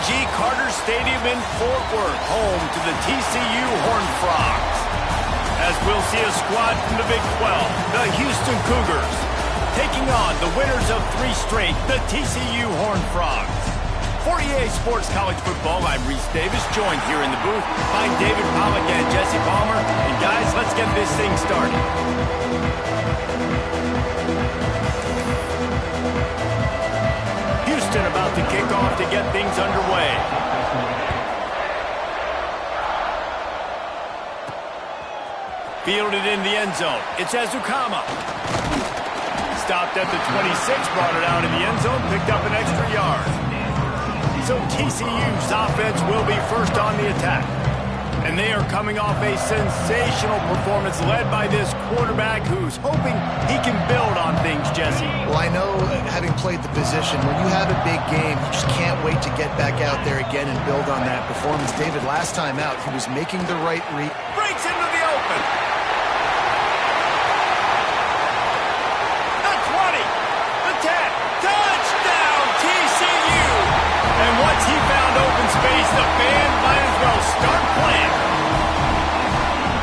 G. Carter Stadium in Fort Worth, home to the TCU Horned Frogs. As we'll see a squad from the Big 12, the Houston Cougars, taking on the winners of 3 straight, the TCU Horned Frogs. For EA Sports College Football, I'm Reese Davis, joined here in the booth by David Pollack and Jesse Palmer. And guys, let's get this thing started. Houston about to kick off to get things underway. Fielded in the end zone. It's Ezukama. Stopped at the 26, brought it out in the end zone, picked up an extra yard. So TCU's offense will be first on the attack. And they are coming off a sensational performance led by this quarterback who's hoping he can build on things, Jesse. Well, I know, having played the position, when you have a big game, you just can't wait to get back out there again and build on that performance. David, last time out, he was making the right read. Breaks into the open. The 20. The 10. Touchdown, TCU. And once he found open space, the band might as well start playing.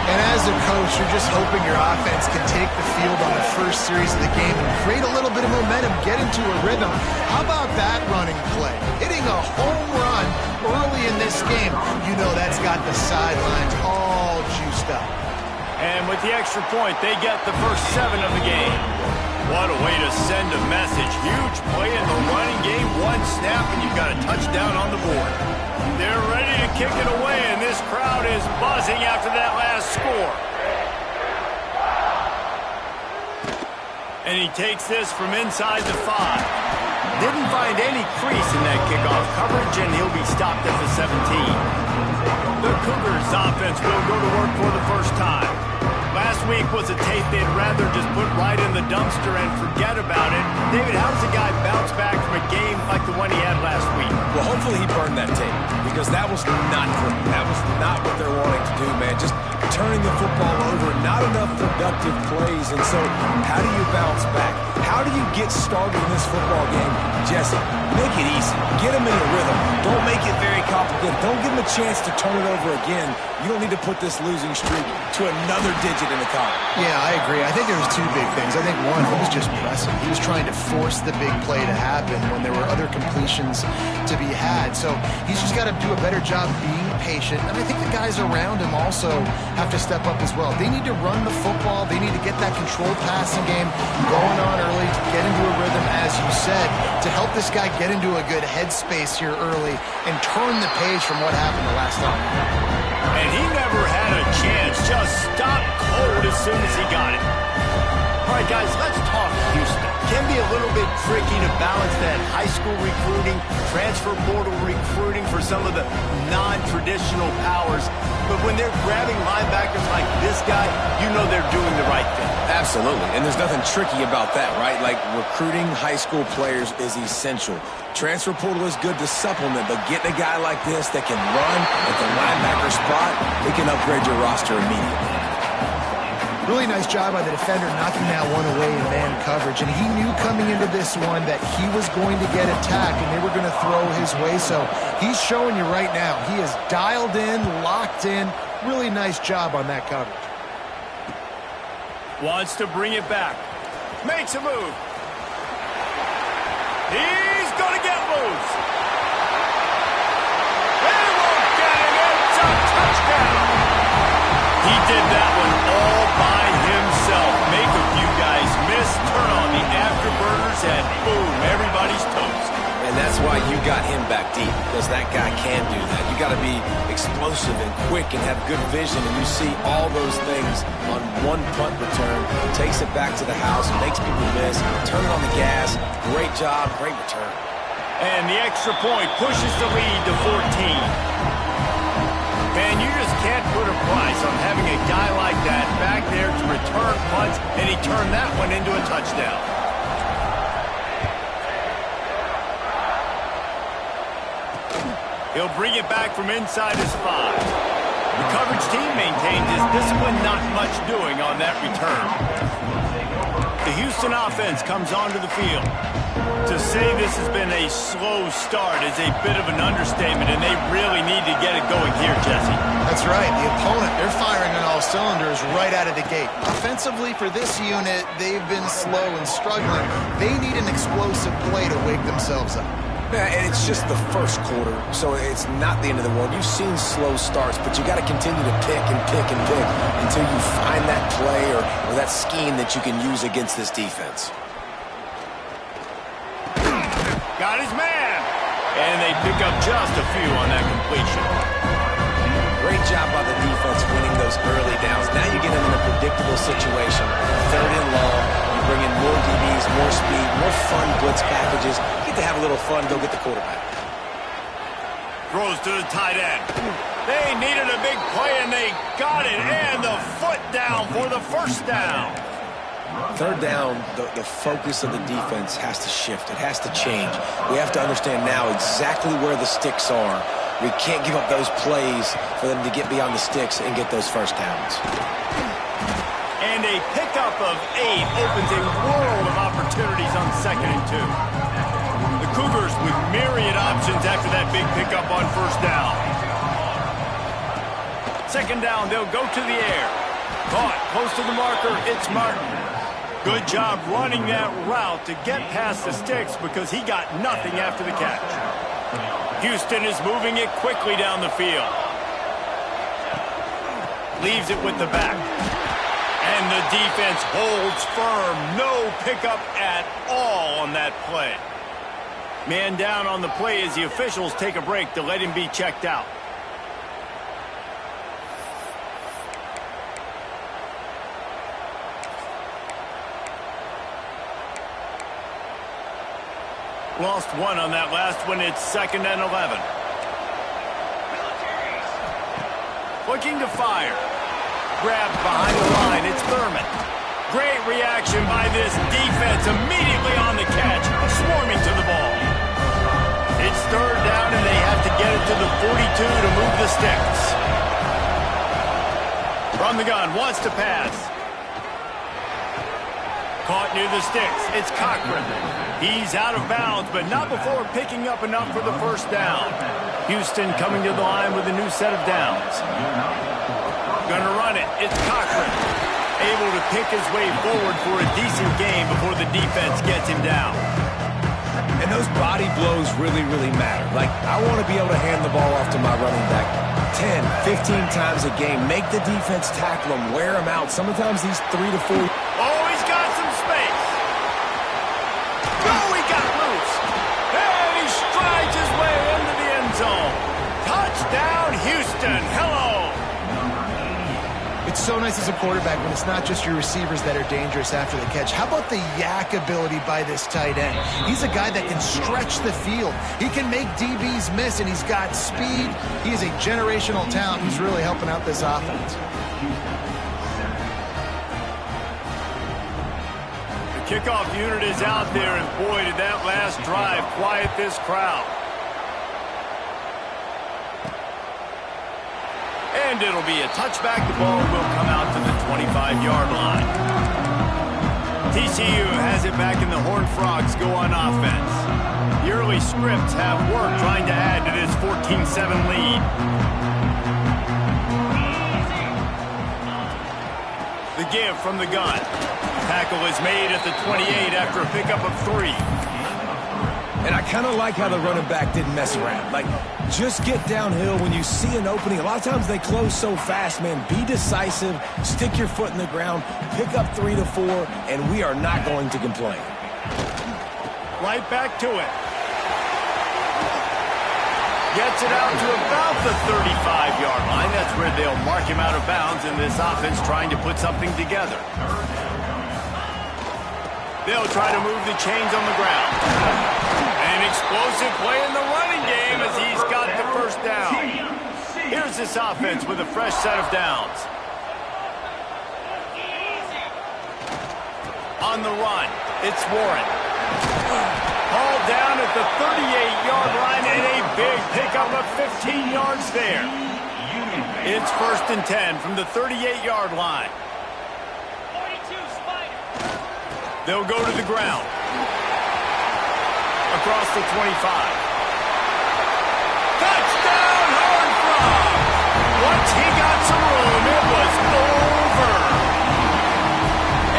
And as a coach, you're just hoping your offense can take the field on the first series of the game and create a little bit of momentum, get into a rhythm. How about that running play? Hitting a home run early in this game. You know that's got the sidelines all juiced up. And with the extra point, they get the first 7 of the game. What a way to send a message. Huge play in the running game. 1 snap and you've got a touchdown on the board. They're ready to kick it away, and this crowd is buzzing after that last score. And he takes this from inside the 5. Didn't find any crease in that kickoff coverage, and he'll be stopped at the 17. The Cougars offense will go to work for the first time. Last week was a tape they'd rather just put right in the dumpster and forget about it. David, how does a guy bounce back from a game like the one he had last week? Well, hopefully he burned that tape, because that was not great. That was not what they're wanting to do, man. Just turning the football over, not enough productive plays. And so how do you bounce back? How do you get started in this football game? Jesse, make it easy. Get him in a rhythm. Don't make it very complicated. Don't give him a chance to turn it over again. You don't need to put this losing streak to another digit in the column. Yeah, I agree. I think there was 2 big things. I think one, he was just pressing. He was trying to force the big play to happen when there were other completions to be had. So he's just got to do a better job being patient. And I think the guys around him also have to step up as well. They need to run the football. They need to get that controlled passing game going on early to get into a rhythm, as you said, to help this guy get into a good headspace here early and turn the page from what happened the last time. And he never had a chance. Just stopped cold as soon as he got it. All right, guys, let's talk Houston. Can be a little bit tricky to balance that high school recruiting, transfer portal recruiting for some of the non-traditional powers. But when they're grabbing linebackers like this guy, you know they're doing the right thing. Absolutely, and there's nothing tricky about that, right? Like, recruiting high school players is essential. Transfer portal is good to supplement, but getting a guy like this that can run at the linebacker spot, it can upgrade your roster immediately. Really nice job by the defender knocking that one away in man coverage. And he knew coming into this one that he was going to get attacked and they were going to throw his way. So he's showing you right now, he is dialed in, locked in. Really nice job on that coverage. Wants to bring it back. Makes a move. He's going to get loose. They won't get him. It's a touchdown. He did that one all by himself. Make a few guys miss, turn on the afterburners, and boom, everybody's toast. And that's why you got him back deep, because that guy can do that. You got to be explosive and quick and have good vision, and you see all those things on one punt return. Takes it back to the house, makes people miss, turn it on the gas. Great job, great return. And the extra point pushes the lead to 14. Man, you just can't put a price on having a guy like that back there to return punts, and he turned that one into a touchdown. He'll bring it back from inside his 5. The coverage team maintained his discipline, not much doing on that return. The Houston offense comes onto the field. To say this has been a slow start is a bit of an understatement, and they really need to get it going here, Jesse. That's right. The opponent, they're firing on all cylinders right out of the gate. Offensively, for this unit, they've been slow and struggling. They need an explosive play to wake themselves up. Yeah, and it's just the first quarter, so it's not the end of the world. You've seen slow starts, but you got to continue to pick and pick and pick until you find that play or that scheme that you can use against this defense. Got his man. And they pick up just a few on that completion. Great job by the defense winning those early downs. Now you get them in a predictable situation. 3rd and long. You bring in more DBs, more speed, more fun blitz packages. You get to have a little fun, go get the quarterback. Throws to the tight end. They needed a big play, and they got it. And the foot down for the first down. 3rd down, the focus of the defense has to shift. It has to change. We have to understand now exactly where the sticks are. We can't give up those plays for them to get beyond the sticks and get those first downs. And a pickup of 8 opens a world of opportunities on 2nd and 2. The Cougars with myriad options after that big pickup on 1st down. 2nd down, they'll go to the air. Caught close to the marker, it's Martin. Good job running that route to get past the sticks because he got nothing after the catch. Houston is moving it quickly down the field. Leaves it with the back. And the defense holds firm. No pickup at all on that play. Man down on the play as the officials take a break to let him be checked out. Lost 1 on that last one. It's 2nd and 11. Looking to fire. Grabbed behind the line. It's Thurman. Great reaction by this defense. Immediately on the catch. Swarming to the ball. It's 3rd down, and they have to get it to the 42 to move the sticks. From the gun. Wants to pass. Caught near the sticks. It's Cochran. He's out of bounds, but not before picking up enough for the 1st down. Houston coming to the line with a new set of downs. Gonna run it. It's Cochran. Able to pick his way forward for a decent game before the defense gets him down. And those body blows really, really matter. Like, I want to be able to hand the ball off to my running back 10, 15 times a game. Make the defense tackle him, wear him out. Sometimes these 3 to 4... Oh, he's got some space. Oh, he got loose. And he strides his way into the end zone. Touchdown, Houston. Hello. It's so nice as a quarterback when it's not just your receivers that are dangerous after the catch. How about the yak ability by this tight end? He's a guy that can stretch the field. He can make DBs miss, and he's got speed. He is a generational talent who's really helping out this offense. The kickoff unit is out there, and boy, did that last drive quiet this crowd. And it'll be a touchback. The ball will come out to the 25-yard line. TCU has it back, and the Horned Frogs go on offense. The early scripts have worked trying to add to this 14-7 lead. The give from the gun. Tackle is made at the 28 after a pickup of 3. And I kind of like how the running back didn't mess around. Like, just get downhill when you see an opening. A lot of times they close so fast, man. Be decisive, stick your foot in the ground, pick up 3 to 4, and we are not going to complain. Right back to it. Gets it out to about the 35-yard line. That's where they'll mark him out of bounds in this offense trying to put something together. They'll try to move the chains on the ground. An explosive play in the running game as he's got the 1st down. Here's this offense with a fresh set of downs. On the run, it's Warren. Hauled down at the 38-yard line, and a big pickup of 15 yards there. It's 1st and 10 from the 38-yard line. They'll go to the ground. Across the 25. Touchdown, Horned Frog! Once he got some room, it was over.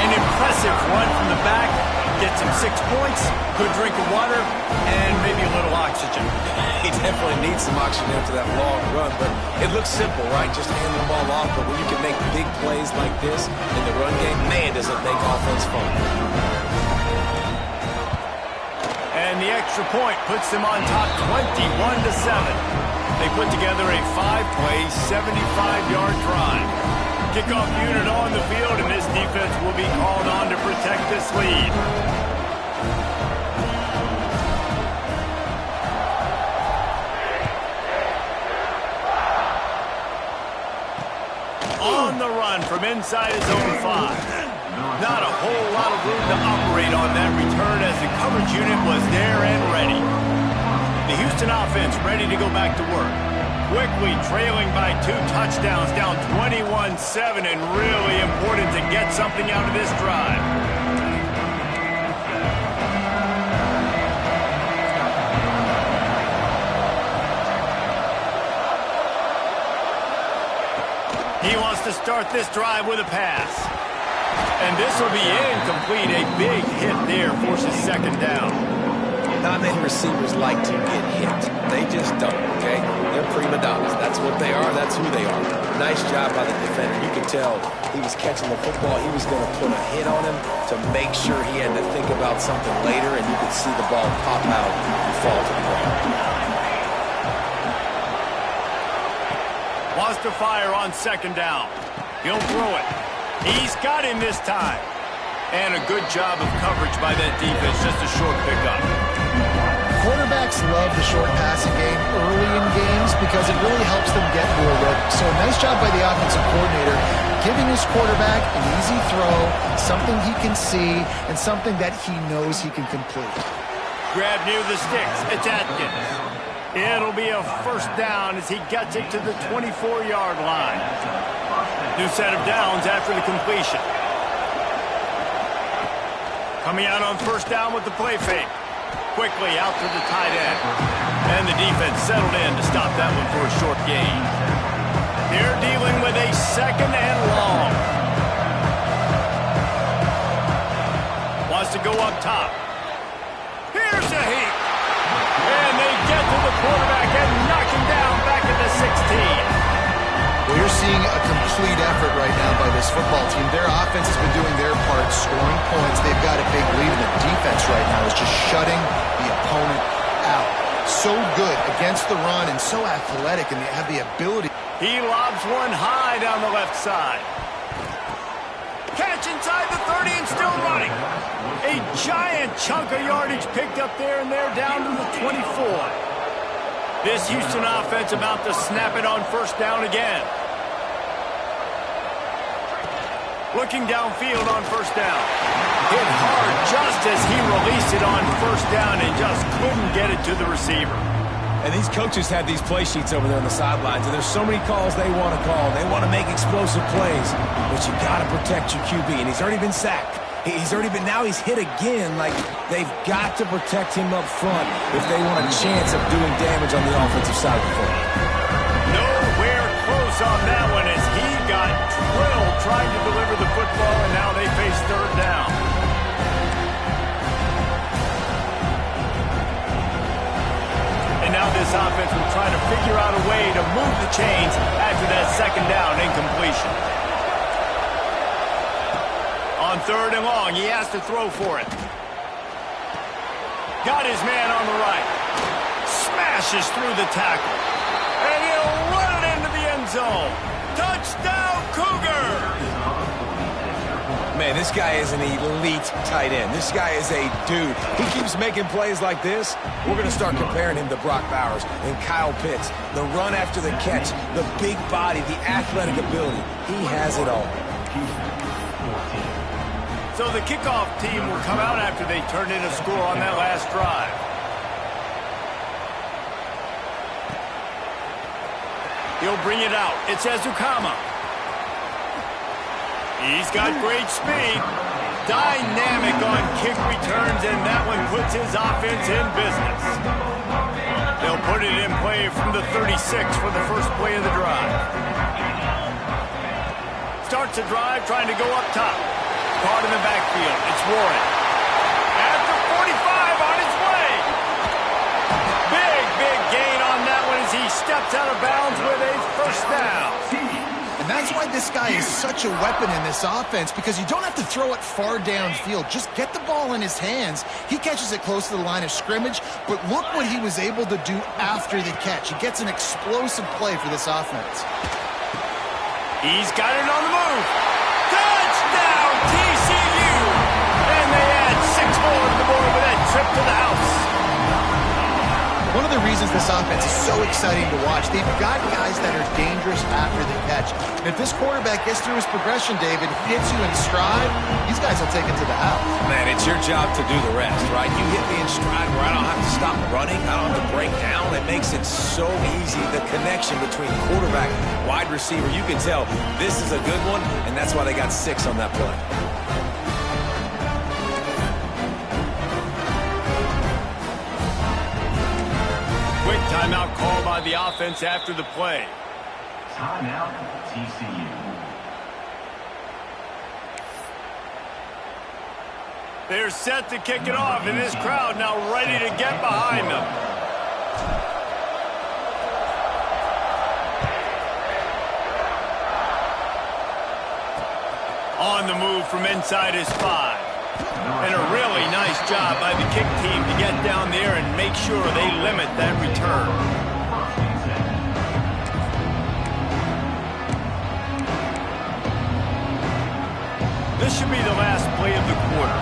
An impressive run from the back. Gets him 6 points, good drink of water, and maybe a little oxygen. He definitely needs some oxygen after that long run, but it looks simple, right? Just hand the ball off, but when you can make big plays like this in the run game, man, does it make offense fun. And the extra point puts them on top 21-7. They put together a 5-play, 75-yard drive. Kickoff unit on the field, and this defense will be called on to protect this lead. On the run from inside his own 5. Not a whole lot of room to operate on that return as the coverage unit was there and ready. The Houston offense ready to go back to work. Quickly trailing by 2 touchdowns, down 21-7, and really important to get something out of this drive. He wants to start this drive with a pass. And this will be incomplete. A big hit there forces second down. Not many receivers like to get hit. They just don't, okay? They're prima donnas. That's what they are. That's who they are. Nice job by the defender. You could tell he was catching the football. He was going to put a hit on him to make sure he had to think about something later, and you could see the ball pop out and fall to the ground. Wants to fire on second down. He'll throw it. He's got him this time. And a good job of coverage by that defense. Just a short pickup. Quarterbacks love the short passing game early in games because it really helps them get more rhythm. So nice job by the offensive coordinator giving his quarterback an easy throw, something he can see, and something that he knows he can complete. Grab near the sticks. It's Atkins. It'll be a first down as he gets it to the 24-yard line. New set of downs after the completion. Coming out on first down with the play fake. Quickly out to the tight end. And the defense settled in to stop that one for a short gain. They're dealing with a second and long. Wants to go up top. Here's a heat. And they get to the quarterback and knock him down back at the 16. Well, you're seeing a complete effort right now by this football team. Their offense has been doing their part, scoring points. They've got a big lead, and the defense right now is just shutting the opponent out. So good against the run and so athletic, and they have the ability. He lobs one high down the left side. Catch inside the 30 and still running. A giant chunk of yardage picked up there, and they're down to the 24. This Houston offense about to snap it on first down again. Looking downfield on first down. Hit hard just as he released it on first down and just couldn't get it to the receiver. And these coaches have these play sheets over there on the sidelines, and there's so many calls they want to call. They want to make explosive plays, but you got to protect your QB, and he's already been sacked. Now he's hit again. Like, they've got to protect him up front if they want a chance of doing damage on the offensive side of the football. Nowhere close on that one as he got drilled trying to deliver the football, and now they face third down. And now this offense will try to figure out a way to move the chains after that second down incompletion. On third and long, he has to throw for it. Got his man on the right. Smashes through the tackle. And he'll run it into the end zone. Touchdown, Cougars! Man, this guy is an elite tight end. This guy is a dude. He keeps making plays like this. We're going to start comparing him to Brock Bowers and Kyle Pitts. The run after the catch, the big body, the athletic ability. He has it all. So the kickoff team will come out after they turned in a score on that last drive. He'll bring it out. It's Ezukama. He's got great speed. Dynamic on kick returns, and that one puts his offense in business. They'll put it in play from the 36 for the first play of the drive. Starts the drive trying to go up top. Caught in the backfield. It's Warren. After 45 on his way. Big gain on that one as he steps out of bounds with a first down. And that's why this guy is such a weapon in this offense, because you don't have to throw it far downfield. Just get the ball in his hands. He catches it close to the line of scrimmage, but look what he was able to do after the catch. He gets an explosive play for this offense. He's got it on the move. Touchdown, TCU! And they add 6 more to the board with that trip to the house. One of the reasons this offense is so exciting to watch, they've got guys that are dangerous after the catch. And if this quarterback gets through his progression, David, hits you in stride, these guys will take it to the house. Man, it's your job to do the rest, right? You hit me in stride where I don't have to stop running. I don't have to break down. It makes it so easy. The connection between quarterback, wide receiver, you can tell this is a good one, and that's why they got 6 on that play. Timeout called by the offense after the play. Timeout, TCU. They're set to kick it off, and this crowd now ready to get behind them. On the move from inside his 5. And a really nice job by the kick team to get down there and make sure they limit that return. This should be the last play of the quarter.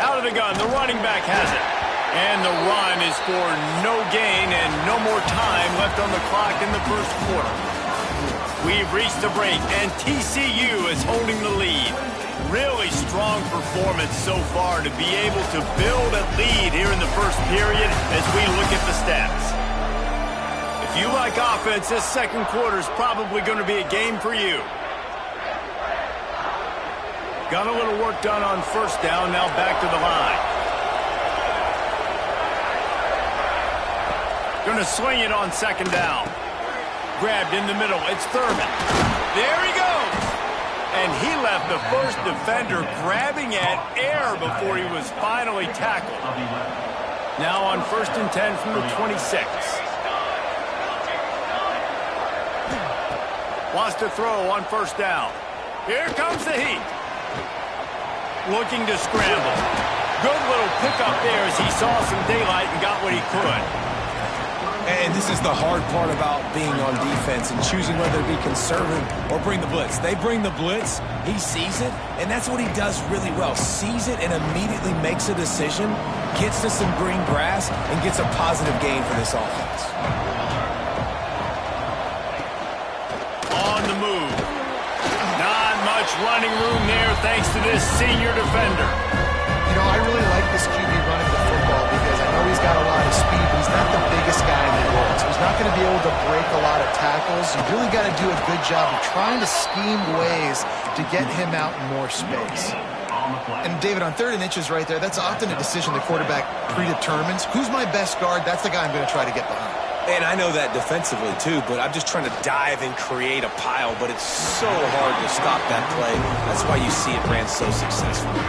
Out of the gun, the running back has it. And the run is for no gain and no more time left on the clock in the first quarter. We've reached the break, and TCU is holding the lead. Really strong performance so far to be able to build a lead here in the first period as we look at the stats. If you like offense, this second quarter is probably going to be a game for you. Got a little work done on first down, now back to the line. Going to swing it on second down. Grabbed in the middle. It's Thurman. There he goes. And he left the first defender grabbing at air before he was finally tackled. Now on 1st and 10 from the 26. Wants to throw on first down. Here comes the heat. Looking to scramble. Good little pickup there as he saw some daylight and got what he could. And this is the hard part about being on defense and choosing whether to be conservative or bring the blitz. They bring the blitz, he sees it, and that's what he does really well. Sees it and immediately makes a decision, gets to some green grass, and gets a positive gain for this offense. On the move. Not much running room there thanks to this senior defender. You know, I really like this QB running the football because I know he's got a lot of speed, but he's not the biggest guy in the world. So he's not going to be able to break a lot of tackles. You really got to do a good job of trying to scheme ways to get him out in more space. And David, on 3rd and inches right there, that's often a decision the quarterback predetermines. Who's my best guard? That's the guy I'm going to try to get behind. And I know that defensively, too, but I'm just trying to dive and create a pile, but it's so hard to stop that play. That's why you see it ran so successfully.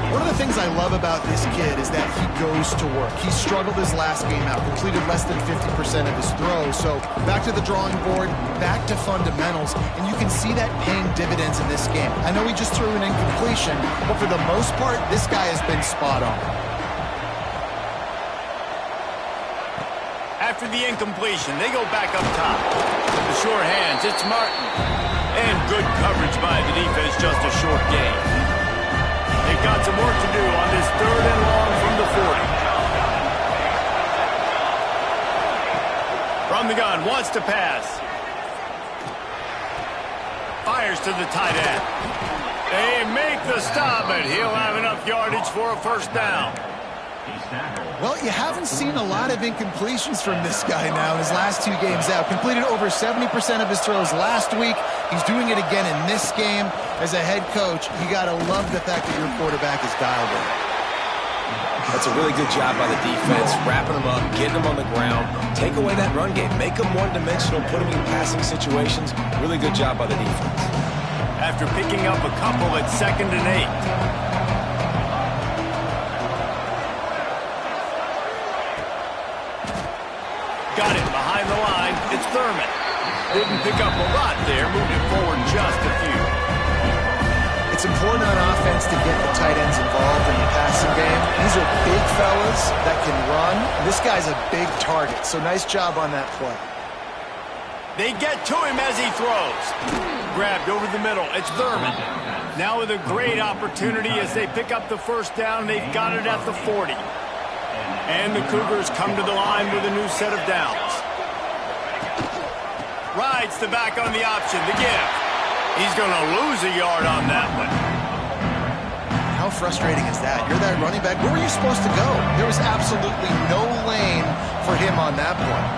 One of the things I love about this kid is that he goes to work. He struggled his last game out, completed less than 50% of his throws. So back to the drawing board, back to fundamentals, and you can see that paying dividends in this game. I know he just threw an incompletion, but for the most part, this guy has been spot on. After the incompletion, they go back up top. The sure hands, it's Martin. And good coverage by the defense, just a short gain. They've got some work to do on this 3rd and long from the 40. From the gun, wants to pass. Fires to the tight end. They make the stop, but he'll have enough yardage for a first down. Well, you haven't seen a lot of incompletions from this guy now in his last 2 games out. Completed over 70% of his throws last week. He's doing it again in this game. As a head coach, you got to love the fact that your quarterback is dialed in. That's a really good job by the defense, wrapping them up, getting them on the ground, take away that run game, make them one-dimensional, put them in passing situations. Really good job by the defense. After picking up a couple at 2nd and 8. Got it behind the line. It's Thurman. Didn't pick up a lot there. Moved it forward just a few. It's important on offense to get the tight ends involved in the passing game. These are big fellas that can run. This guy's a big target, so nice job on that play. They get to him as he throws. Grabbed over the middle. It's Thurman. Now with a great opportunity as they pick up the first down. They've got it at the 40. And the Cougars come to the line with a new set of downs. Rides the back on the option. The give. He's going to lose a yard on that one. How frustrating is that? You're that running back. Where were you supposed to go? There was absolutely no lane for him on that point.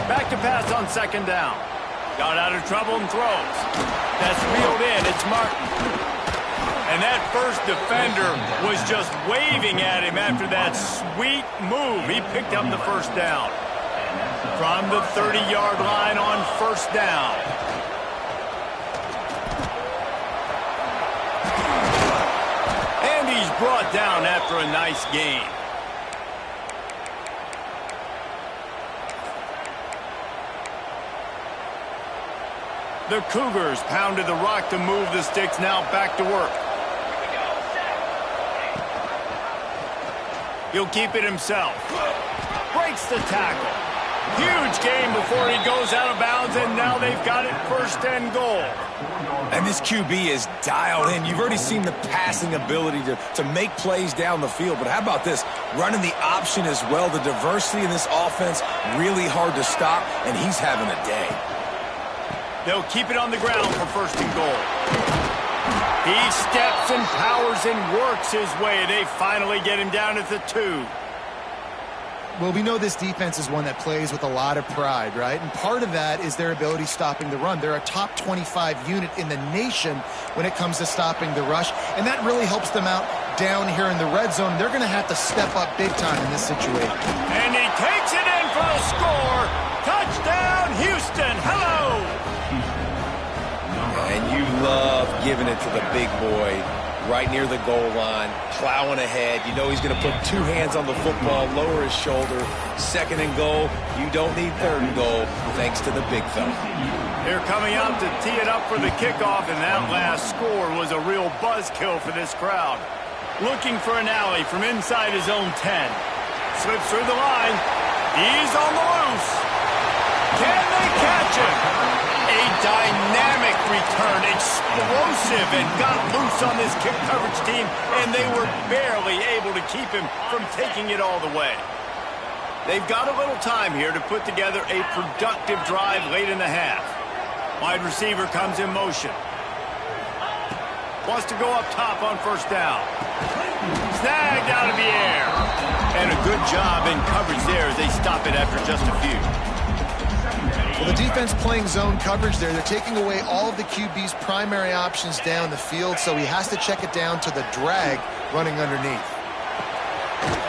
Back to pass on 2nd down. Got out of trouble and throws. That's reeled in. It's Martin. And that first defender was just waving at him after that sweet move. He picked up the first down. From the 30-yard line on 1st down. And he's brought down after a nice gain. The Cougars pounded the rock to move the sticks, now back to work. He'll keep it himself. Breaks the tackle. Huge game before he goes out of bounds, and now they've got it 1st and goal. And this QB is dialed in. You've already seen the passing ability to make plays down the field, but how about this? Running the option as well. The diversity in this offense, really hard to stop, and he's having a day. They'll keep it on the ground for 1st and goal. He steps and powers and works his way. They finally get him down at the 2. Well, we know this defense is one that plays with a lot of pride, right? And part of that is their ability stopping the run. They're a top 25 unit in the nation when it comes to stopping the rush, and that really helps them out down here in the red zone. They're going to have to step up big time in this situation. And he takes it in for the score. Touchdown, Houston. Hello. And you love giving it to the big boy right near the goal line, plowing ahead. You know he's going to put 2 hands on the football, lower his shoulder. 2nd and goal. You don't need 3rd and goal, thanks to the big fella. They're coming out to tee it up for the kickoff, and that last score was a real buzzkill for this crowd. Looking for an alley from inside his own 10. Slips through the line. He's on the loose. Can they catch him? A dynamic return, explosive, and got loose on this kick coverage team, and they were barely able to keep him from taking it all the way. They've got a little time here to put together a productive drive late in the half. Wide receiver comes in motion. Wants to go up top on 1st down. Snagged out of the air. And a good job in coverage there as they stop it after just a few. Well, the defense playing zone coverage there. They're taking away all of the QB's primary options down the field, so he has to check it down to the drag running underneath.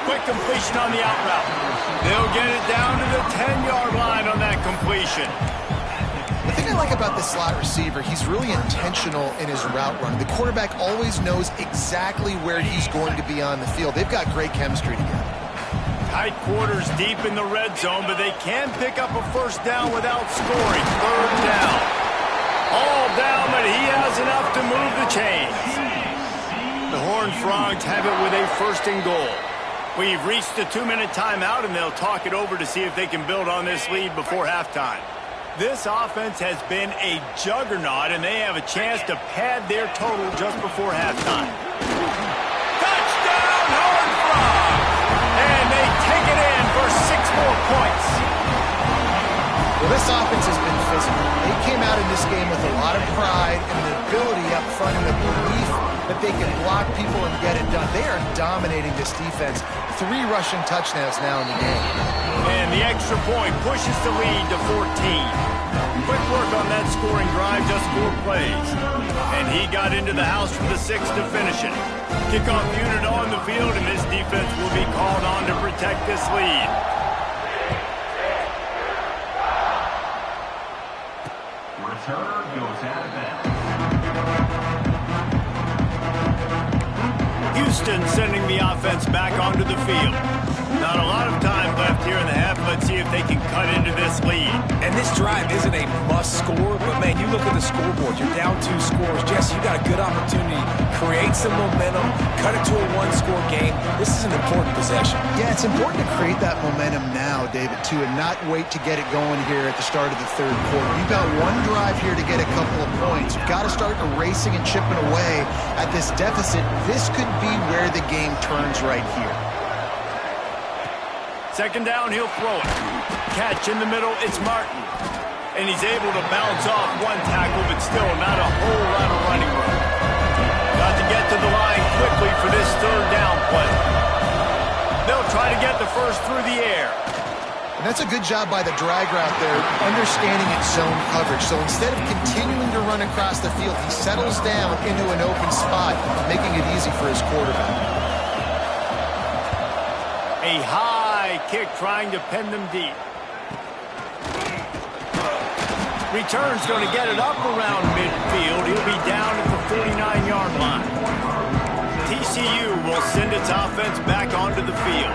Quick completion on the out route. They'll get it down to the 10-yard line on that completion. The thing I like about this slot receiver, he's really intentional in his route run. The quarterback always knows exactly where he's going to be on the field. They've got great chemistry together. Tight quarters deep in the red zone, but they can pick up a 1st down without scoring. 3rd down. All down, but he has enough to move the chains. The Horned Frogs have it with a 1st and goal. We've reached the 2-minute timeout, and they'll talk it over to see if they can build on this lead before halftime. This offense has been a juggernaut, and they have a chance to pad their total just before halftime. Touchdown, Horned Frogs! And they take it in for 6 more points. Well, this offense has been physical. They came out in this game with a lot of pride and an ability up front and the belief that that they can block people and get it done. They are dominating this defense. 3 rushing touchdowns now in the game. And the extra point pushes the lead to 14. Quick work on that scoring drive, just 4 plays. And he got into the house for the 6th to finish it. Kickoff unit on the field, and this defense will be called on to protect this lead. Returner goes out of bounds. Houston sending the offense back onto the field. Not a lot of time left here in the half. Let's see if they can cut into this lead. And this drive isn't a must score, but man, you look at the scoreboard, you're down 2 scores. Jesse, you got a good opportunity. Create some momentum, cut it to a 1-score game. This is an important possession. Yeah, it's important to create that momentum now, David, too, and not wait to get it going here at the start of the 3rd quarter. You've got 1 drive here to get a couple of points. You've got to start erasing and chipping away at this deficit. This could be where the game turns right here. 2nd down, he'll throw it. Catch in the middle, it's Martin. And he's able to bounce off 1 tackle, but still not a whole lot of running room. Got to get to the line quickly for this 3rd down play. They'll try to get the first through the air. And that's a good job by the drag route there, understanding its zone coverage. So instead of continuing to run across the field, he settles down into an open spot, making it easy for his quarterback. A high kick trying to pen them deep. Return's going to get it up around midfield. He'll be down at the 49-yard line. TCU will send its offense back onto the field.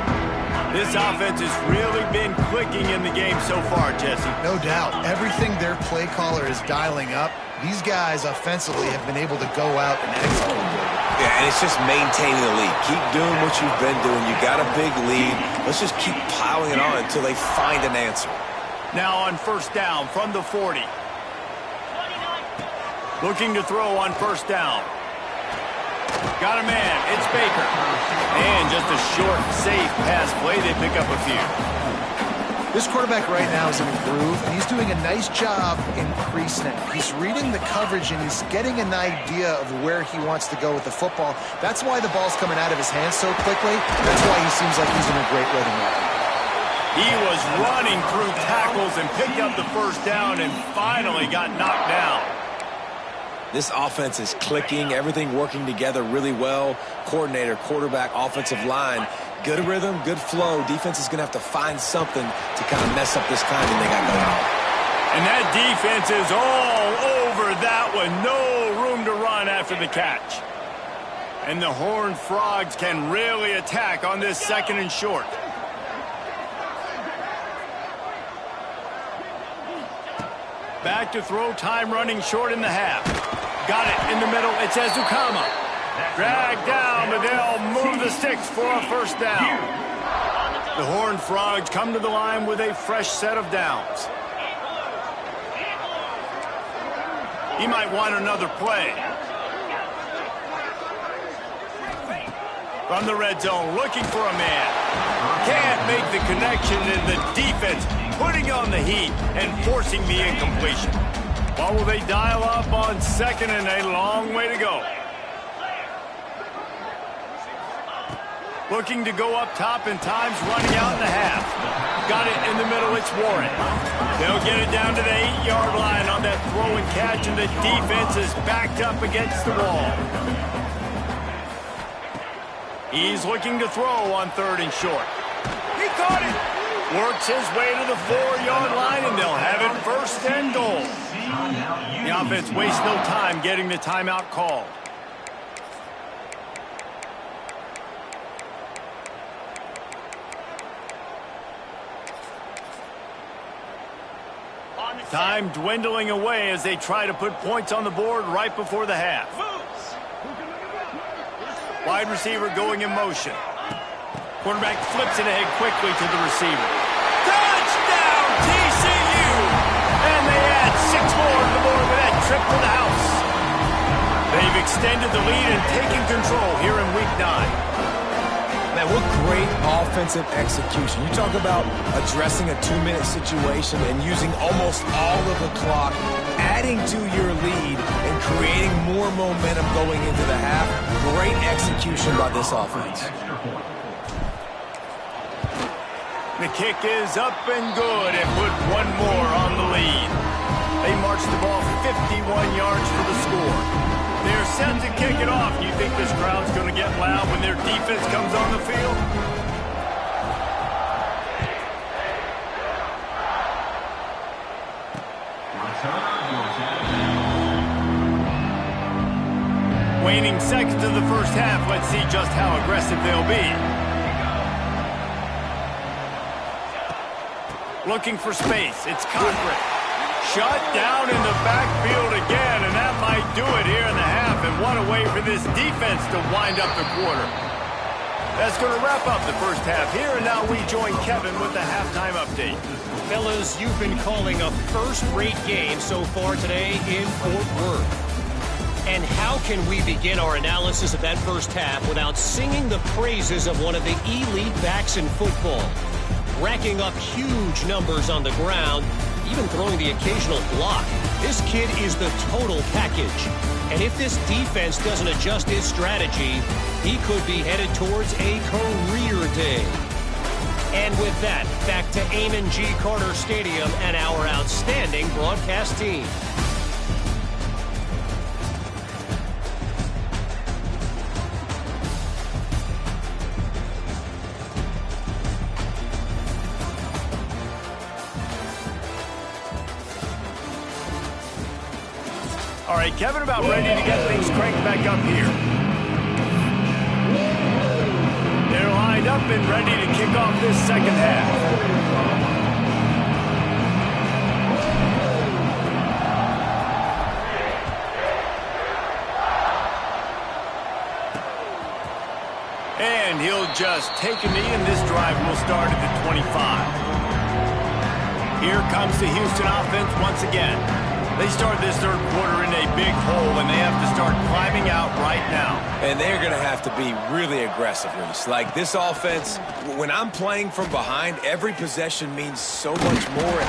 This offense has really been clicking in the game so far, Jesse. No doubt. Everything their play caller is dialing up, these guys offensively have been able to go out and execute. Yeah, and it's just maintaining the lead. Keep doing what you've been doing. You got a big lead. Let's just keep piling it on until they find an answer. Now on 1st down from the 40. Looking to throw on 1st down. Got a man. It's Baker. And just a short, safe pass play. They pick up a few. This quarterback right now is in a groove, and he's doing a nice job in pre-snap. He's reading the coverage, and he's getting an idea of where he wants to go with the football. That's why the ball's coming out of his hands so quickly. That's why he seems like he's in a great rhythm right now. He was running through tackles and picked up the 1st down and finally got knocked down. This offense is clicking, everything working together really well. Coordinator, quarterback, offensive line. Good rhythm, good flow. Defense is going to have to find something to kind of mess up this timing they got going on. And that defense is all over that one. No room to run after the catch. And the Horned Frogs can really attack on this 2nd and short. Back to throw, time running short in the half. Got it in the middle, it's Ezukama. Dragged down, but they'll move the sticks for a 1st down. The Horned Frogs come to the line with a fresh set of downs. He might want another play. From the red zone, looking for a man. Can't make the connection, and the defense putting on the heat and forcing the incompletion. What will they dial up on 2nd and a long way to go? Looking to go up top, and time's running out in the half. Got it in the middle, it's Warren. They'll get it down to the 8-yard line on that throw and catch, and the defense is backed up against the wall. He's looking to throw on 3rd and short. He caught it. Works his way to the 4-yard line, and they'll have it 1st and goal. The offense wastes no time getting the timeout called. Time dwindling away as they try to put points on the board right before the half. Wide receiver going in motion. Quarterback flips it ahead quickly to the receiver. Touchdown, TCU! And they add 6 more to the board with that trip to the house. They've extended the lead and taken control here in Week 9. Man, what great offensive execution. You talk about addressing a 2-minute situation and using almost all of the clock, adding to your lead and creating more momentum going into the half. great execution by this offense. The kick is up and good and put one more on the lead. They march the ball 51 yards for the score. They're set to kick it off. You think this crowd's going to get loud when their defense comes on the field? Waning seconds of the first half. Let's see just how aggressive they'll be. Looking for space. It's Cochran. Shut down in the backfield again, and that might do it here in the half. And what a way for this defense to wind up the quarter. That's going to wrap up the first half here, and now we join Kevin with the halftime update. Fellas, you've been calling a first-rate game so far today in Fort Worth. And how can we begin our analysis of that first half without singing the praises of one of the elite backs in football? Racking up huge numbers on the ground, even throwing the occasional block. This kid is the total package. And if this defense doesn't adjust his strategy, he could be headed towards a career day. And with that, back to Amon G. Carter Stadium and our outstanding broadcast team. All right, Kevin, about ready to get things cranked back up here. They're lined up and ready to kick off this second half. And he'll just take a knee, and this drive will start at the 25. Here comes the Houston offense once again. They start this third quarter in a big hole, and they have to start climbing out right now. And they're going to have to be really aggressive, Reese. Like this offense, when I'm playing from behind, every possession means so much more.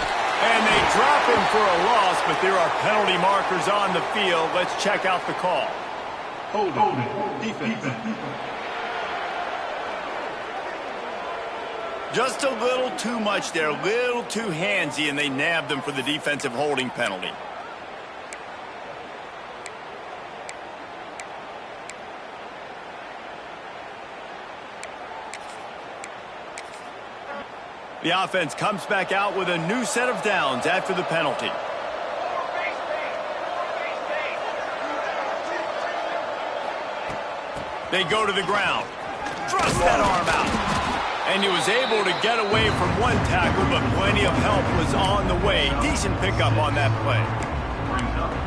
And they drop him for a loss, but there are penalty markers on the field. Let's check out the call. Holding. Defense. Just a little too much there, a little too handsy, and they nabbed them for the defensive holding penalty. The offense comes back out with a new set of downs after the penalty. They go to the ground. Thrust that arm out. And he was able to get away from one tackle, but plenty of help was on the way. Decent pickup on that play.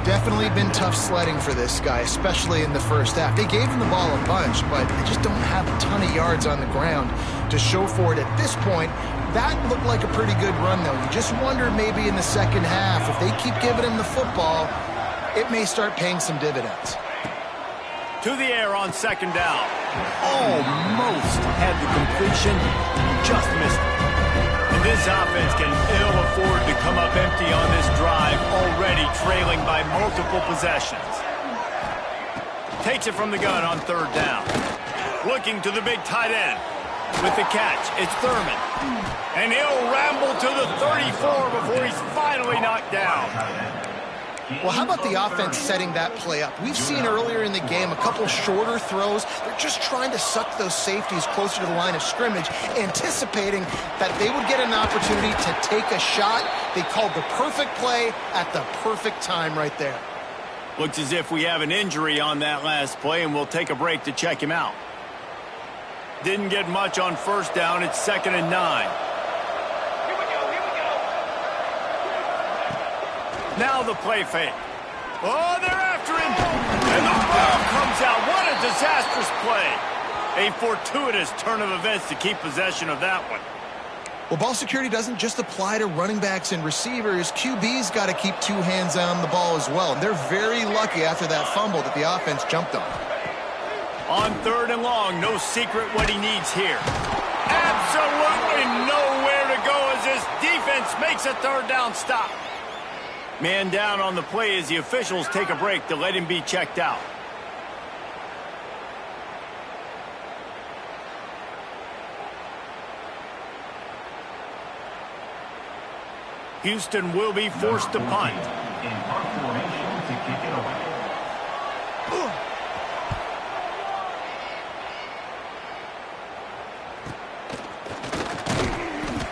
Definitely been tough sledding for this guy, especially in the first half. They gave him the ball a bunch, but they just don't have a ton of yards on the ground to show for it at this point. That looked like a pretty good run, though. You just wonder maybe in the second half, if they keep giving him the football, it may start paying some dividends. To the air on second down. Almost had the completion, just missed it. And this offense can ill afford to come up empty on this drive, already trailing by multiple possessions. Takes it from the gun on third down. Looking to the big tight end. With the catch, it's Thurman. And he'll ramble to the 34 before he's finally knocked down. Well, how about the offense setting that play up? We've seen earlier in the game a couple shorter throws. They're just trying to suck those safeties closer to the line of scrimmage, anticipating that they would get an opportunity to take a shot. They called the perfect play at the perfect time right there. Looks as if we have an injury on that last play, and we'll take a break to check him out. Didn't get much on first down. It's 2nd and 9. Now the play fake. Oh, they're after him. And the ball comes out. What a disastrous play. A fortuitous turn of events to keep possession of that one. Well, ball security doesn't just apply to running backs and receivers. QB's got to keep two hands on the ball as well. And they're very lucky after that fumble that the offense jumped on. On 3rd and long, no secret what he needs here. Absolutely nowhere to go as this defense makes a 3rd down stop. Man down on the play as the officials take a break to let him be checked out. Houston will be forced to punt. In punt formation to kick it away.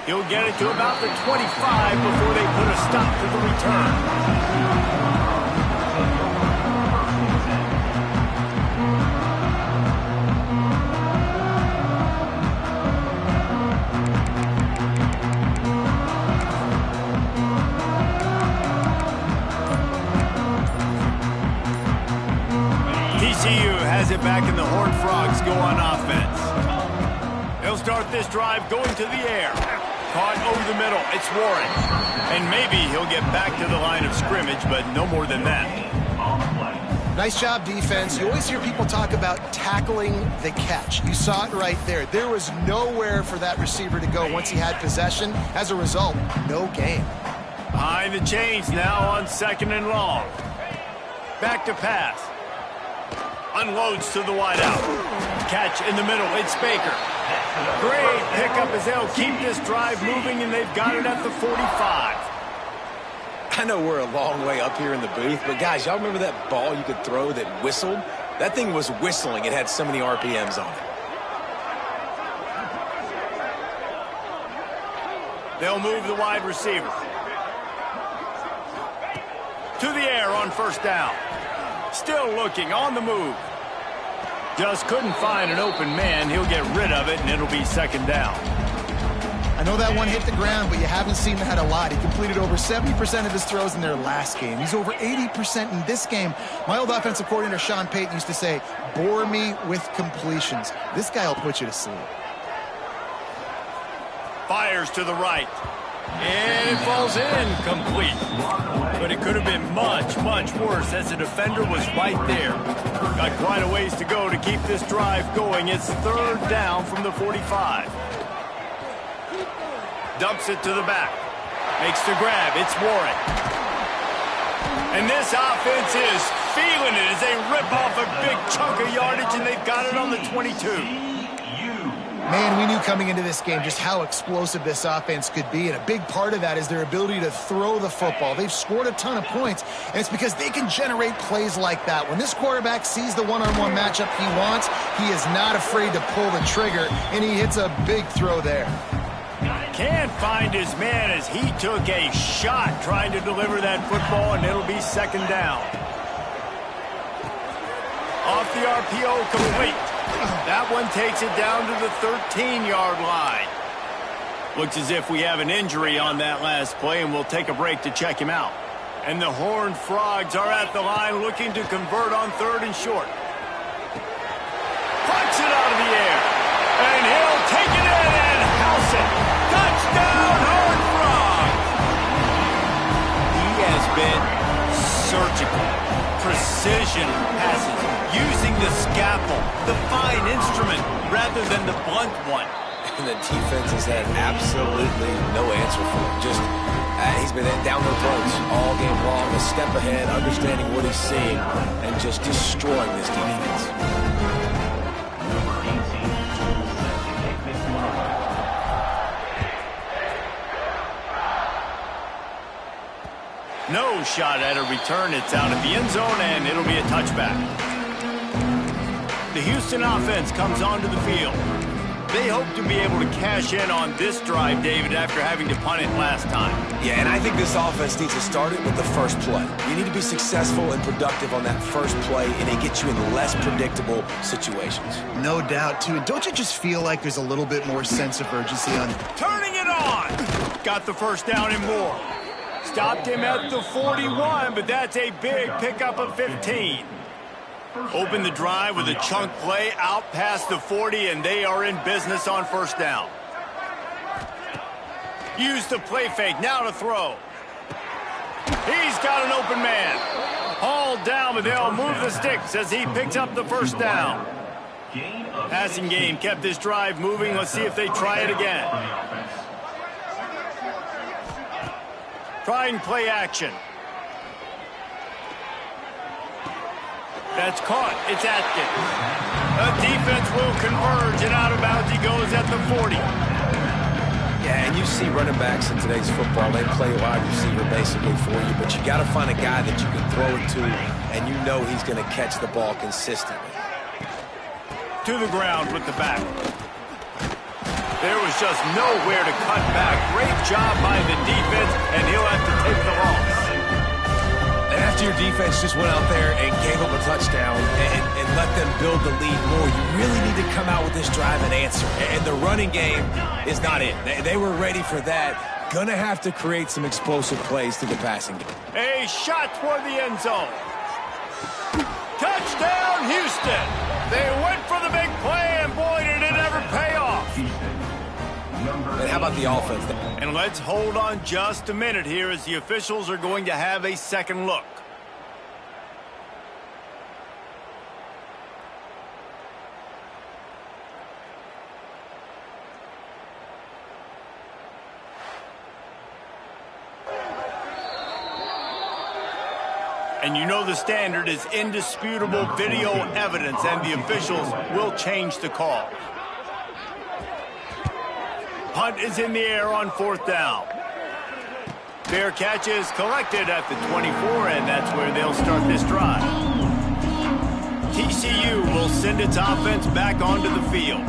He'll get it to about the 25 before they put a stop to the return. TCU has it back and the Horned Frogs go on offense. They'll start this drive going to the air. Caught over the middle. It's Warren. And maybe he'll get back to the line of scrimmage, but no more than that. Nice job, defense. You always hear people talk about tackling the catch. You saw it right there. There was nowhere for that receiver to go once he had possession. As a result, no gain. Behind the chains now on 2nd and long. Back to pass. Unloads to the wideout. Catch in the middle. It's Baker. Great pickup as they'll keep this drive moving, and they've got it at the 45. I know we're a long way up here in the booth, but guys, y'all remember that ball you could throw that whistled? That thing was whistling. It had so many RPMs on it. They'll move the wide receiver. To the air on 1st down. Still looking on the move. Just couldn't find an open man. He'll get rid of it, and it'll be 2nd down. I know that one hit the ground, but you haven't seen that a lot. He completed over 70% of his throws in their last game. He's over 80% in this game. My old offensive coordinator, Sean Payton, used to say, bore me with completions. This guy will put you to sleep. Fires to the right. And it falls in complete. But it could have been much, much worse as the defender was right there. Got quite a ways to go to keep this drive going. It's 3rd down from the 45. Dumps it to the back. Makes the grab. It's Warren. And this offense is feeling it as they rip off a big chunk of yardage, and they've got it on the 22. Man, we knew coming into this game just how explosive this offense could be, and a big part of that is their ability to throw the football. They've scored a ton of points, and it's because they can generate plays like that. When this quarterback sees the one-on-one matchup he wants, he is not afraid to pull the trigger, and he hits a big throw there. Can't find his man as he took a shot trying to deliver that football, and it'll be 2nd down. Off the RPO, complete. That one takes it down to the 13-yard line. Looks as if we have an injury on that last play, and we'll take a break to check him out. And the Horned Frogs are at the line looking to convert on 3rd and short. Puts it out of the air. And he'll take it in and house it. Touchdown, Horned Frogs! He has been surgical. Precision passes, using the scalpel, the fine instrument, rather than the blunt one. And the defense has had absolutely no answer for him. Just, he's been down their throats all game long, a step ahead, understanding what he's seeing, and just destroying this defense. No shot at a return. It's out of the end zone, and it'll be a touchback. The Houston offense comes onto the field. They hope to be able to cash in on this drive, David, after having to punt it last time. Yeah, and I think this offense needs to start it with the first play. You need to be successful and productive on that first play, and it gets you in less predictable situations. No doubt, too. And don't you just feel like there's a little bit more sense of urgency on Turning it on! Got the 1st down and more. Stopped him at the 41, but that's a big pickup of 15. Open the drive with a chunk play out past the 40, and they are in business on 1st down. Use the play fake, now to throw. He's got an open man. Hauled down, but they'll move the sticks as he picks up the 1st down. Passing game kept this drive moving. Let's see if they try it again. Trying play action. That's caught. It's Atkins. The defense will converge, and out of bounds he goes at the 40. Yeah, and you see running backs in today's football, they play wide receiver basically for you, but you got to find a guy that you can throw it to, and you know he's going to catch the ball consistently. To the ground with the back. There was just nowhere to cut back. Great job by the defense, and he'll have to take the loss. And after your defense just went out there and gave up a touchdown and let them build the lead more, you really need to come out with this drive and answer. And the running game is not it. They were ready for that. Gonna have to create some explosive plays through the passing game. A shot toward the end zone. Touchdown, Houston. They went for the big play, and boy, did it ever pay off. And how about the offense? And let's hold on just a minute here as the officials are going to have a second look. And you know the standard is indisputable video evidence, and the officials will change the call. Punt is in the air on 4th down. Fair catch is collected at the 24, and that's where they'll start this drive. TCU will send its offense back onto the field.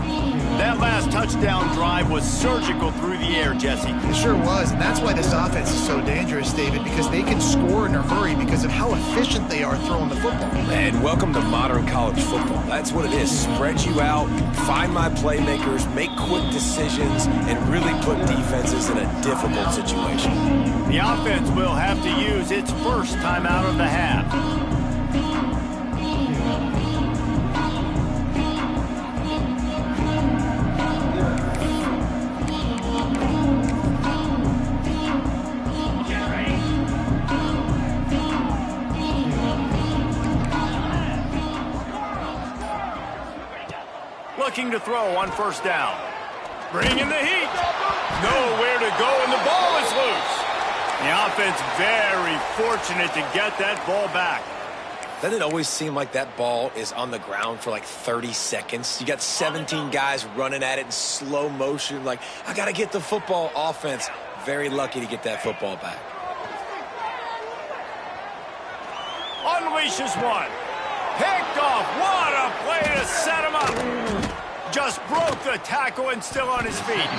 That last touchdown drive was surgical through the air, Jesse. It sure was, and that's why this offense is so dangerous, David, because they can score in a hurry because of how efficient they are throwing the football. And welcome to modern college football. That's what it is. Spread you out, find my playmakers, make quick decisions, and really put defenses in a difficult situation. The offense will have to use its first timeout of the half. Looking to throw on 1st down. Bringing the heat. Nowhere to go, and the ball is loose. The offense very fortunate to get that ball back. Doesn't it always seem like that ball is on the ground for like 30 seconds? You got 17 guys running at it in slow motion. Like, I got to get the football. Offense, very lucky to get that football back. Unleashes one. Picked off. What a play to set him up. Just broke the tackle and still on his feet.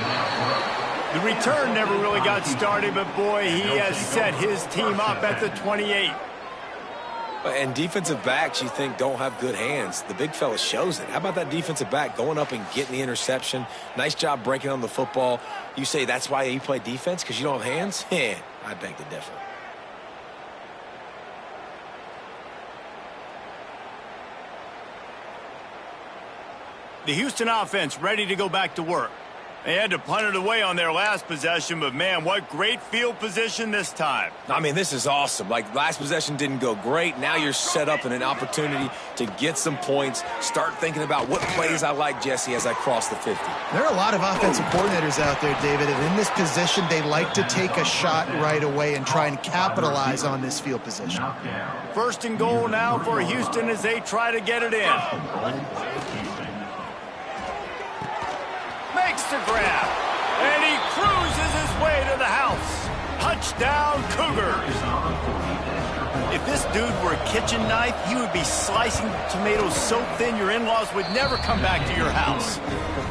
The return never really got started, but boy, he has set his team up at the 28. And defensive backs, you think, don't have good hands. The big fella shows it. How about that defensive back going up and getting the interception? Nice job breaking on the football. You say that's why you play defense, because you don't have hands? I beg to differ. The Houston offense ready to go back to work. They had to punt it away on their last possession, but man, what great field position this time. I mean, this is awesome. Like, last possession didn't go great. Now you're set up in an opportunity to get some points. Start thinking about what plays I like, Jesse, as I cross the 50. There are a lot of offensive coordinators out there, David, and in this position, they like to take a shot right away and try and capitalize on this field position. 1st and goal now for Houston as they try to get it in. Makes the grab, and he cruises his way to the house. Touchdown, Cougars. If this dude were a kitchen knife, he would be slicing tomatoes so thin your in-laws would never come back to your house.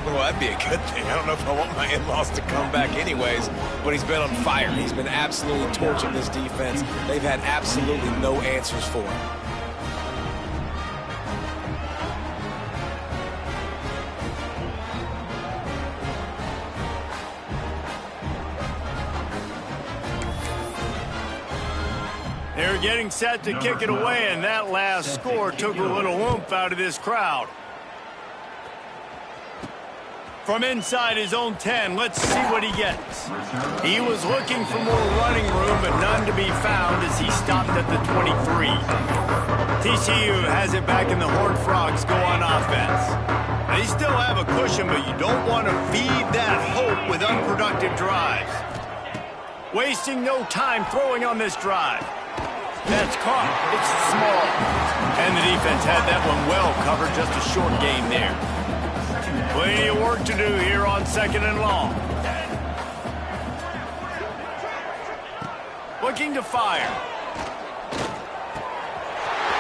Well, that'd be a good thing. I don't know if I want my in-laws to come back anyways, but he's been on fire. He's been absolutely torching this defense. They've had absolutely no answers for him. They're getting set to kick it away, and that last score took a little oomph out of this crowd. From inside his own 10, let's see what he gets. He was looking for more running room, but none to be found as he stopped at the 23. TCU has it back, and the Horned Frogs go on offense. They still have a cushion, but you don't want to feed that hope with unproductive drives. Wasting no time throwing on this drive. That's caught. It's small. And the defense had that one well covered. Just a short gain there. Plenty of work to do here on 2nd and long. Looking to fire.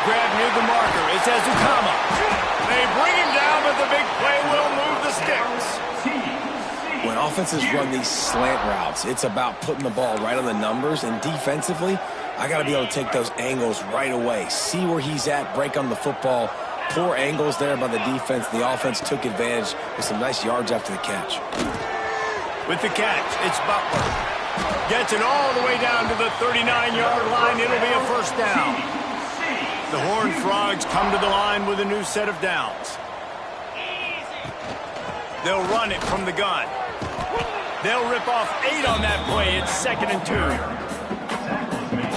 Grab near the marker. It's Ezukama. They bring him down, but the big play will move the sticks. When offenses run these slant routes, it's about putting the ball right on the numbers, and defensively, I got to be able to take those angles right away. See where he's at, break on the football. Poor angles there by the defense. The offense took advantage with some nice yards after the catch. With the catch, it's Butler. Gets it all the way down to the 39-yard line. It'll be a first down. The Horned Frogs come to the line with a new set of downs. They'll run it from the gun. They'll rip off 8 on that play. It's 2nd and 2.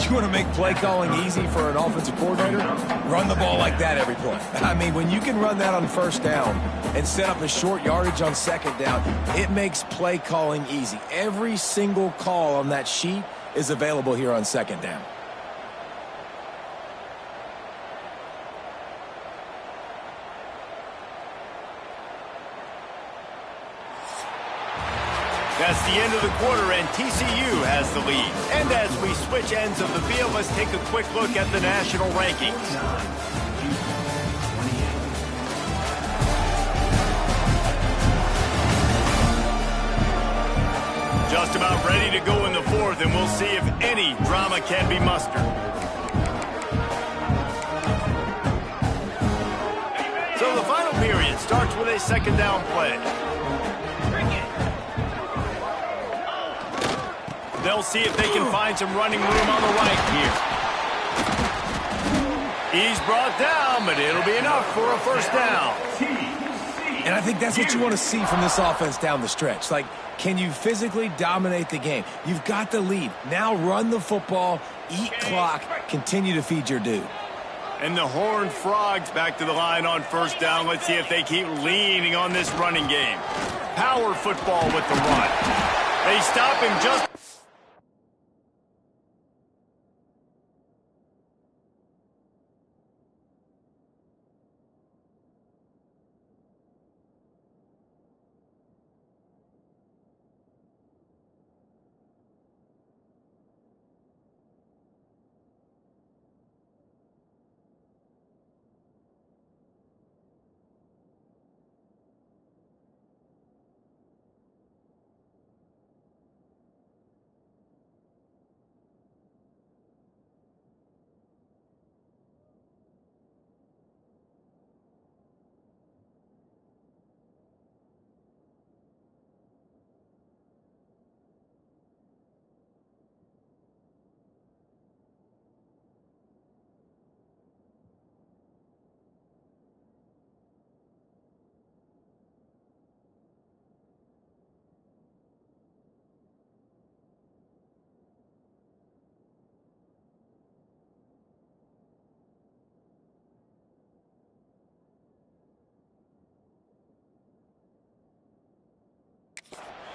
You want to make play calling easy for an offensive coordinator? Run the ball like that every play. I mean, when you can run that on first down and set up a short yardage on second down, it makes play calling easy. Every single call on that sheet is available here on second down. That's the end of the quarter, and TCU has the lead. And as we switch ends of the field, let's take a quick look at the national rankings. Just about ready to go in the fourth, and we'll see if any drama can be mustered. So the final period starts with a second down play. They'll see if they can find some running room on the right here. He's brought down, but it'll be enough for a first down. And I think that's what you want to see from this offense down the stretch. Like, can you physically dominate the game? You've got the lead. Now run the football, eat clock, continue to feed your dude. And the Horned Frogs back to the line on first down. Let's see if they keep leaning on this running game. Power football with the run. They stop him just...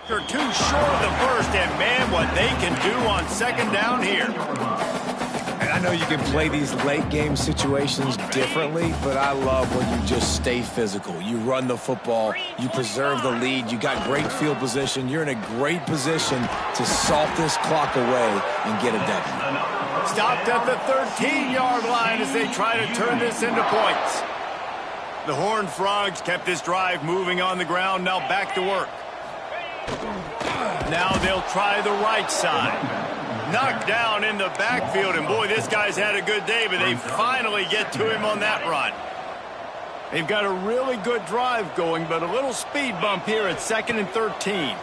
They're too short of the first, and man, what they can do on second down here. And I know you can play these late game situations differently, but I love when you just stay physical. You run the football, you preserve the lead, you got great field position, you're in a great position to salt this clock away and get a W. Stopped at the 13-yard line as they try to turn this into points. The Horned Frogs kept this drive moving on the ground, now back to work. Now they'll try the right side. Knocked down in the backfield, and boy, this guy's had a good day, but they finally get to him on that run. They've got a really good drive going, but a little speed bump here at 2nd and 13.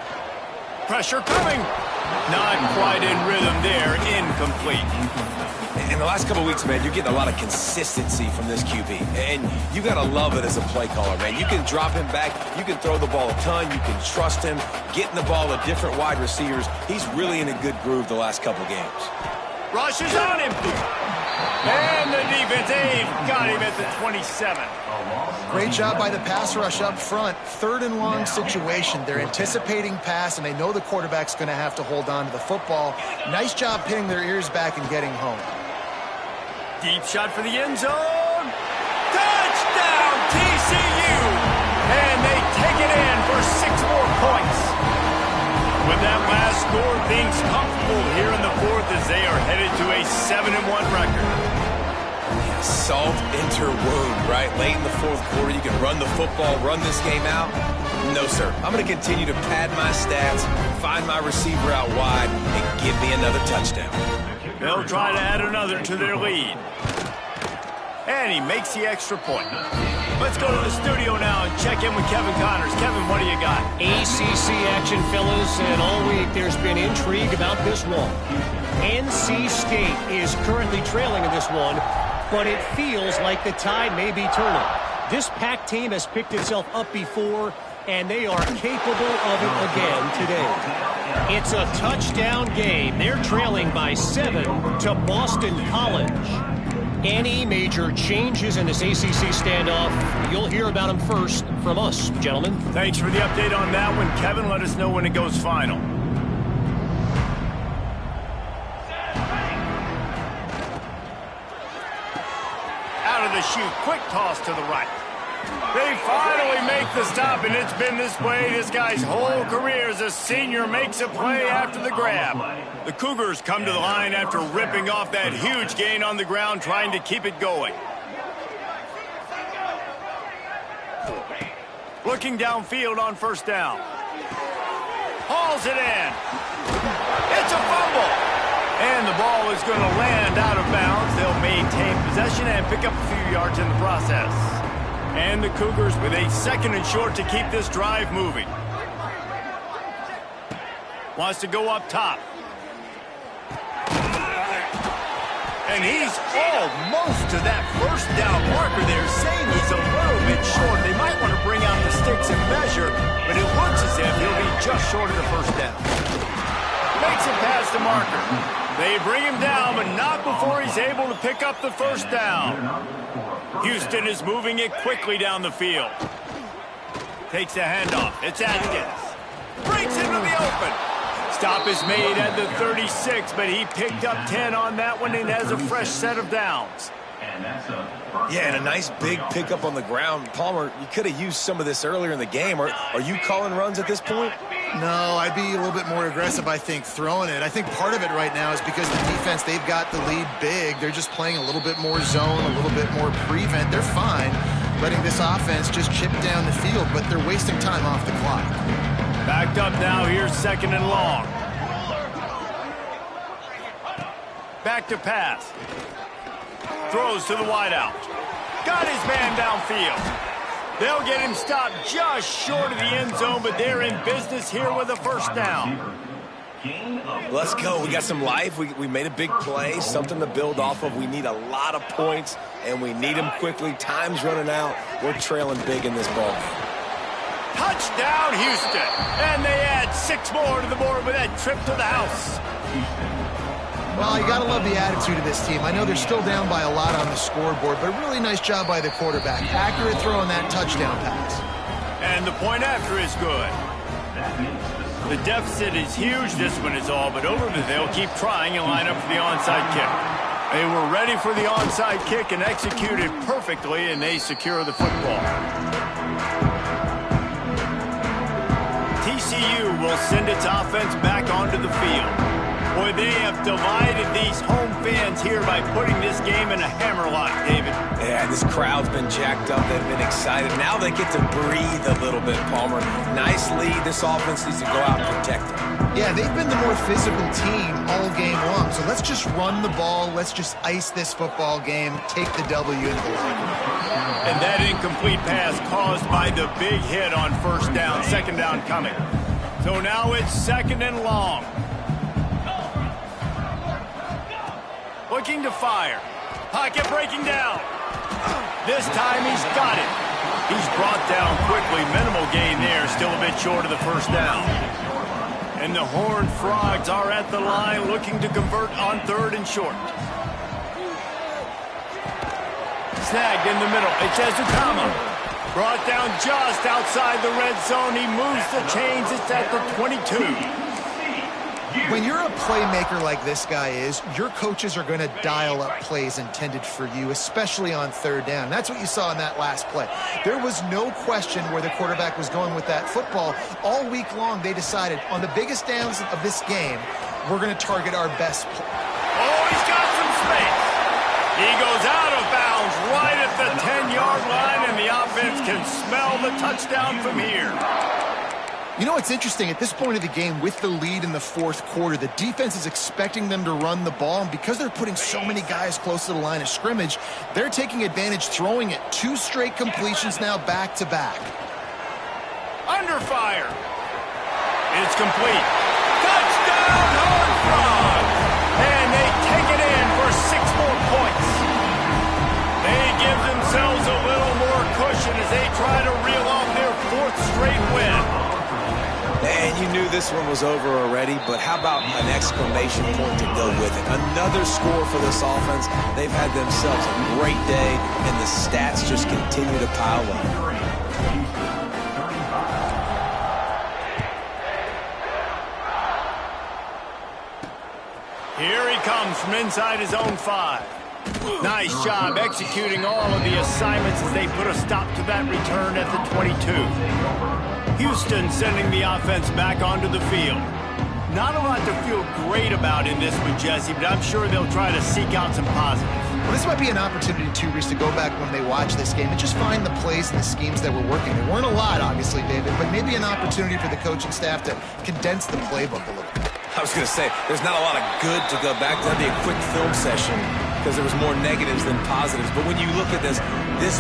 Pressure coming. Not quite in rhythm there, incomplete. In the last couple of weeks, man, you're getting a lot of consistency from this QB. And you got to love it as a play caller, man. You can drop him back. You can throw the ball a ton. You can trust him, getting the ball to different wide receivers. He's really in a good groove the last couple games. Rushes on him. And the defense aid got him at the 27. Great job by the pass rush up front. 3rd and long situation. They're anticipating pass, and they know the quarterback's going to have to hold on to the football. Nice job pinning their ears back and getting home. Deep shot for the end zone. Touchdown, TCU! And they take it in for 6 more points. With that last score, things comfortable here in the fourth as they are 7-1 record. Salt enter wound, right? Late in the fourth quarter, you can run the football, run this game out. No, sir. I'm going to continue to pad my stats, find my receiver out wide, and give me another touchdown. They'll try to add another to their lead. And he makes the extra point. Let's go to the studio now and check in with Kevin Connors. Kevin, what do you got? ACC action, fellas, and all week there's been intrigue about this one. NC State is currently trailing in this one, but it feels like the tide may be turning. This Pac team has picked itself up before, and they are capable of it again today. It's a touchdown game. They're trailing by 7 to Boston College. Any major changes in this ACC standoff, you'll hear about them first from us, gentlemen. Thanks for the update on that one, Kevin. Let us know when it goes final. Out of the chute, quick toss to the right. They finally make the stop, and it's been this way this guy's whole career as a senior makes a play after the grab. The Cougars come to the line after ripping off that huge gain on the ground, trying to keep it going. Looking downfield on first down. Hauls it in. It's a fumble. And the ball is going to land out of bounds. They'll maintain possession and pick up a few yards in the process. And the Cougars with a 2nd and short to keep this drive moving. Wants to go up top. And he's almost to that first down marker there, saying he's a little bit short. They might want to bring out the sticks and measure, but it looks as if he'll be just short of the first down. Makes it past the marker. They bring him down, but not before he's able to pick up the first down. Houston is moving it quickly down the field. Takes a handoff. It's Atkins. Breaks into the open. Stop is made at the 36, but he picked up 10 on that one and has a fresh set of downs. Yeah, and a nice big pickup on the ground. Palmer, you could have used some of this earlier in the game. Are you calling runs at this point? No, I'd be a little bit more aggressive, I think, throwing it. I think part of it right now is because the defense, they've got the lead big. They're just playing a little bit more zone, a little bit more prevent. They're fine letting this offense just chip down the field, but they're wasting time off the clock. Backed up now. Here's 2nd and long. Back to pass. Throws to the wideout. Got his man downfield. They'll get him stopped just short of the end zone, but they're in business here with a first down. Let's go. We got some life. We made a big play, something to build off of. We need a lot of points, and we need them quickly. Time's running out. We're trailing big in this ball game. Touchdown, Houston. And they add 6 more to the board with that trip to the house. Well, you got to love the attitude of this team. I know they're still down by a lot on the scoreboard, but a really nice job by the quarterback. Accurate throw on that touchdown pass. And the point after is good. The deficit is huge. This one is all but over, but they'll keep trying and line up for the onside kick. They were ready for the onside kick and executed perfectly, and they secure the football. TCU will send its offense back onto the field. Boy, they have divided these home fans here by putting this game in a hammerlock, David. Yeah, this crowd's been jacked up. They've been excited. Now they get to breathe a little bit, Palmer. Nice lead. This offense needs to go out and protect it. Yeah, they've been the more physical team all game long. So let's just run the ball. Let's just ice this football game. Take the W into the locker room. And that incomplete pass caused by the big hit on first down. 2nd down coming. So now it's 2nd and long. Looking to fire. Pocket breaking down. This time he's got it. He's brought down quickly. Minimal gain there. Still a bit short of the first down. And the Horned Frogs are at the line looking to convert on 3rd and short. Snagged in the middle. It's Ezukama. Brought down just outside the red zone. He moves the chains. It's at the 22. When you're a playmaker like this guy is, your coaches are going to dial up plays intended for you, especially on 3rd down. That's what you saw in that last play. There was no question where the quarterback was going with that football. All week long, they decided on the biggest downs of this game, we're going to target our best play. Oh, he's got some He goes out of bounds right at the 10-yard line, and the offense can smell the touchdown from here. You know, it's interesting. At this point of the game, with the lead in the fourth quarter, the defense is expecting them to run the ball, and because they're putting so many guys close to the line of scrimmage, they're taking advantage, throwing it 2 straight completions now back-to-back. Under fire. It's complete. Touchdown, Horned Frogs! And they take it in for 6 more points. They give themselves a little more cushion as they try to reel off their 4th straight win. And you knew this one was over already, but how about an exclamation point to go with it? Another score for this offense. They've had themselves a great day, and the stats just continue to pile up. Here he comes from inside his own 5. Nice job executing all of the assignments as they put a stop to that return at the 22. Houston sending the offense back onto the field. Not a lot to feel great about in this one, Jesse, but I'm sure they'll try to seek out some positives. Well, this might be an opportunity, too, Reese, to go back when they watch this game and just find the plays and the schemes that were working. There weren't a lot, obviously, David, but maybe an opportunity for the coaching staff to condense the playbook a little bit. I was going to say, there's not a lot of good to go back to. That'd be a quick film session because there was more negatives than positives. But when you look at this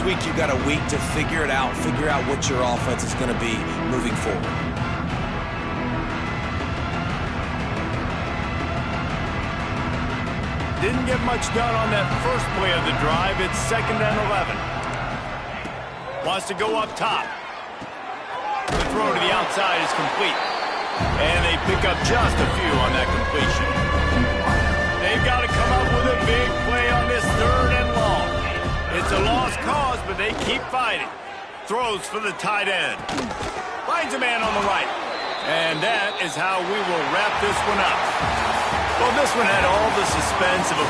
week you got a week to figure it out, figure out what your offense is going to be moving forward. Didn't get much done on that first play of the drive. It's 2nd and 11. Wants to go up top. The throw to the outside is complete. And they pick up just a few on that completion. They've got to come up with a big play on this 3rd and long. It's a lost cause, but they keep fighting. Throws for the tight end. Finds a man on the right. And that is how we will wrap this one up. Well, this one had all the suspense of a